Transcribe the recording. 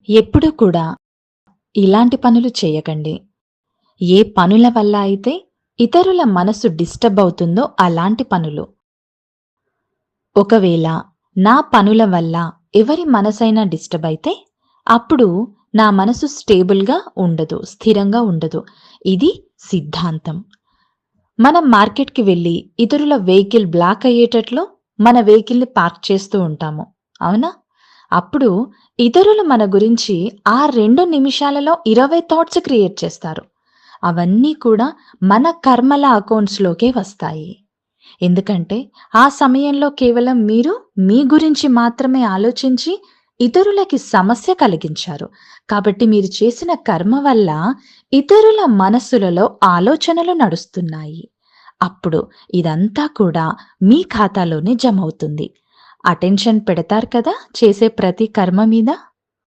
ఎప్పుడూ కూడా ఇలాంటి పనులు చేయకండి. ఏ పనుల వల్ల అయితే ఇతరుల మనసు డిస్టర్బ్ అవుతుందో అలాంటి పనులు. ఒకవేళ నా పనుల వల్ల ఎవరి మనసైనా డిస్టర్బ్ అయితే, అప్పుడు నా మనసు స్టేబుల్‌గా ఉండదు, స్థిరంగా ఉండదు. ఇది సిద్ధాంతం. మనం మార్కెట్‌కి వెళ్లి ఇతరుల వెహికల్ బ్లాక్ అయ్యేటట్లు మన వెహికల్‌ని పార్క్ చేస్తూ ఉంటాము. అవునా? అప్పుడు ఇతరులు మన గురించి ఆ 2 నిమిషాలలో 20 థాట్స్ క్రియేట్ చేస్తారు. అవన్నీ కూడా మన కర్మల అకౌంట్స్‌లోకే వస్తాయి. ఎందుకంటే ఆ సమయంలో కేవలం మీరు మీ గురించి మాత్రమే ఆలోచించి ఇతరులకి సమస్య కలిగించారు. కాబట్టి మీరు చేసిన కర్మ వల్ల ఇతరుల మనస్సులలో ఆలోచనలు నడుస్తున్నాయి. అప్పుడు ఇదంతా కూడా మీ ఖాతాలోనే జమవుతుంది. అటెన్షన్ పెడతారు కదా చేసే ప్రతి కర్మ మీద.